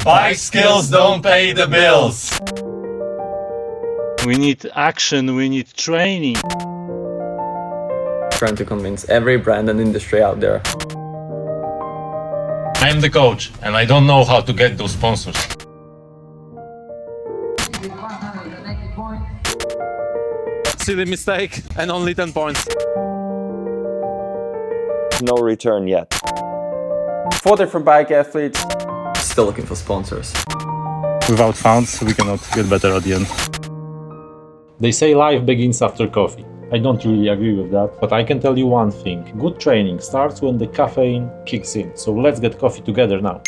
Bike skills don't pay the bills. We need action, we need training. Trying to convince every brand and industry out there. I am the coach and I don't know how to get those sponsors. Silly mistake and only 10 points. No return yet. 4 different bike athletes. Still looking for sponsors. Without funds, we cannot get better at the end. They say life begins after coffee. I don't really agree with that, but I can tell you one thing. Good training starts when the caffeine kicks in. So let's get coffee together now.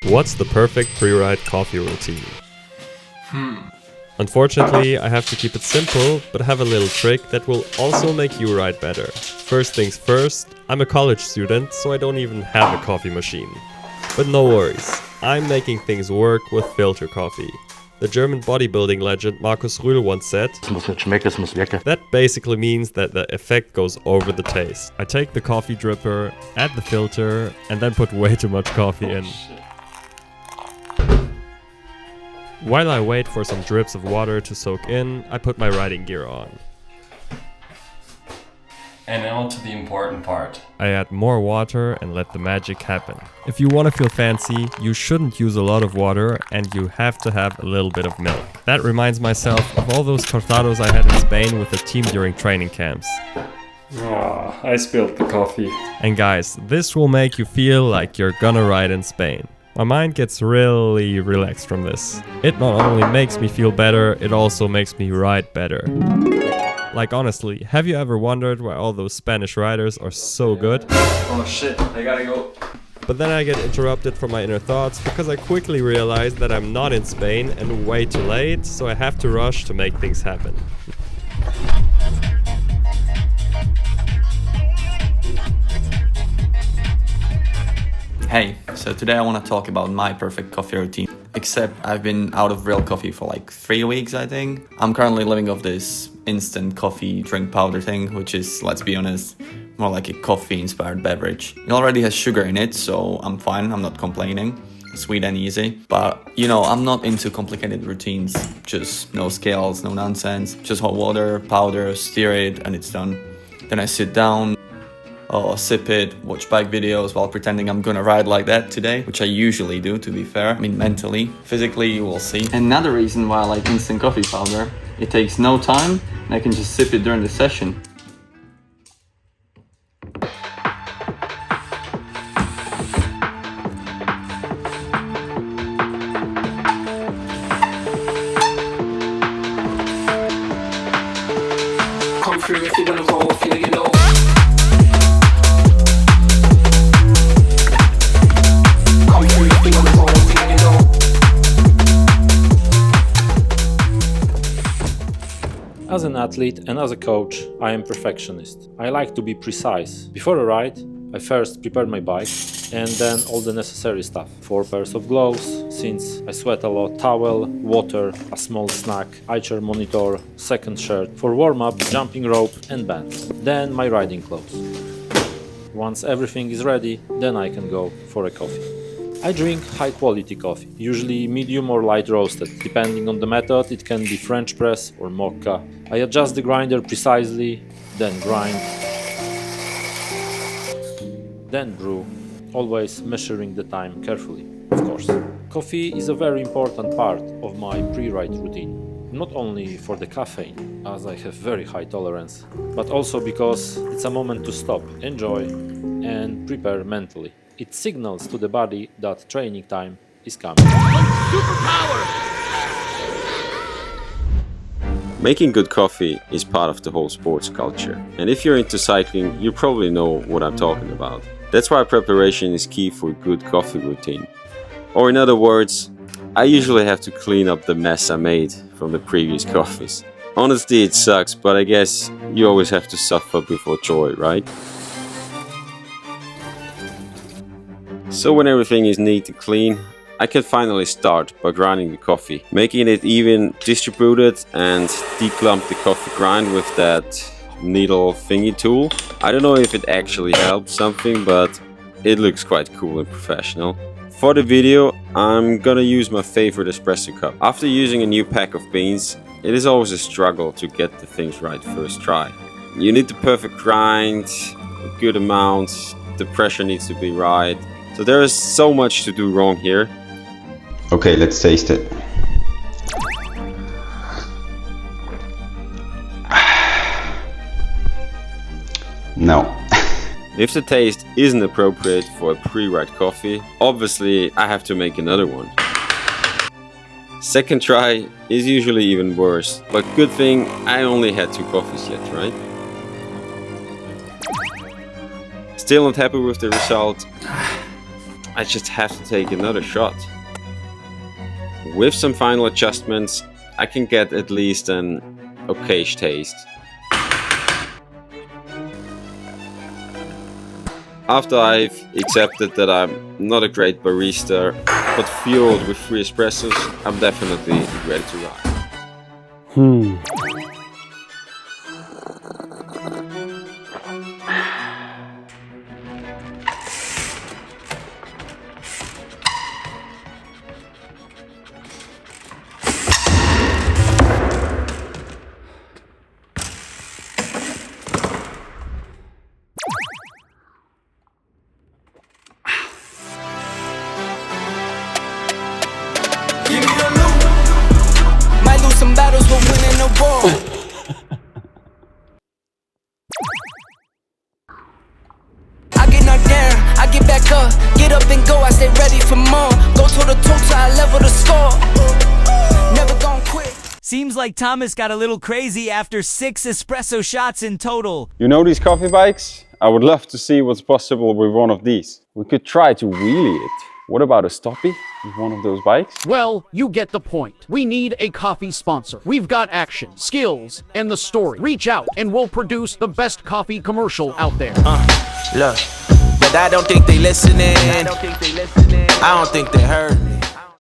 What's the perfect pre-ride coffee routine? Unfortunately, I have to keep it simple, but have a little trick that will also make you ride better. First things first, I'm a college student, so I don't even have a coffee machine. But no worries, I'm making things work with filter coffee. The German bodybuilding legend Markus Rühl once said, that basically means that the effect goes over the taste. I take the coffee dripper, add the filter, and then put way too much coffee in. While I wait for some drips of water to soak in, I put my riding gear on. And now to the important part. I add more water and let the magic happen. If you want to feel fancy, you shouldn't use a lot of water and you have to have a little bit of milk. That reminds myself of all those cortados I had in Spain with the team during training camps. I spilled the coffee. And guys, this will make you feel like you're gonna ride in Spain. My mind gets really relaxed from this. It not only makes me feel better, it also makes me ride better. Like honestly, have you ever wondered why all those Spanish riders are so good? Oh shit, I gotta go. But then I get interrupted from my inner thoughts because I quickly realize that I'm not in Spain and way too late, so I have to rush to make things happen. Hey, so today I want to talk about my perfect coffee routine. Except I've been out of real coffee for like 3 weeks, I think. I'm currently living off this instant coffee drink powder thing, which is, let's be honest, more like a coffee-inspired beverage. It already has sugar in it, so I'm fine, I'm not complaining. Sweet and easy. But, you know, I'm not into complicated routines. Just no scales, no nonsense. Just hot water, powder, stir it, and it's done. Then I sit down, or sip it, watch bike videos while pretending I'm gonna ride like that today, which I usually do, to be fair. I mean, mentally. Physically, you will see. Another reason why I like instant coffee powder, it takes no time, and I can just sip it during the session. Come through if you wanna roll, feel you know. As an athlete and as a coach, I am perfectionist. I like to be precise. Before a ride, I first prepare my bike and then all the necessary stuff. 4 pairs of gloves, since I sweat a lot, towel, water, a small snack, eye-chair monitor, second shirt, for warm-up, jumping rope and bands. Then my riding clothes. Once everything is ready, then I can go for a coffee. I drink high-quality coffee, usually medium or light roasted. Depending on the method, it can be French press or mocha. I adjust the grinder precisely, then grind, then brew, always measuring the time carefully, of course. Coffee is a very important part of my pre-ride routine. Not only for the caffeine, as I have very high tolerance, but also because it's a moment to stop, enjoy, and prepare mentally. It signals to the body that training time is coming. Making good coffee is part of the whole sports culture. And if you're into cycling, you probably know what I'm talking about. That's why preparation is key for a good coffee routine. Or in other words, I usually have to clean up the mess I made from the previous coffees. Honestly, it sucks, but I guess you always have to suffer before joy, right? So when everything is neat and clean, I can finally start by grinding the coffee, making it even distributed and declump the coffee grind with that needle thingy tool. I don't know if it actually helps something, but it looks quite cool and professional. For the video, I'm gonna use my favorite espresso cup. After using a new pack of beans, it is always a struggle to get the things right first try. You need the perfect grind, a good amount, the pressure needs to be right. So there is so much to do wrong here. Okay, let's taste it. No. If the taste isn't appropriate for a pre-ride coffee, obviously I have to make another one. Second try is usually even worse, but good thing I only had 2 coffees yet, right? Still not happy with the result, I just have to take another shot. With some final adjustments, I can get at least an okayish taste. After I've accepted that I'm not a great barista, but fueled with 3 espressos, I'm definitely ready to ride. Give me the loot. Might lose some battles, but winning the war. I get knocked down, I get back up, get up and go, I stay ready for more. Go toe to toe till I level the score. Never gon' quit. Seems like Thomas got a little crazy after 6 espresso shots in total. You know these coffee bikes? I would love to see what's possible with one of these. We could try to wheelie it. What about a stoppie with one of those bikes? Well, you get the point. We need a coffee sponsor. We've got action, skills, and the story. Reach out and we'll produce the best coffee commercial out there. Look, but I don't think they listening. I don't think they heard me.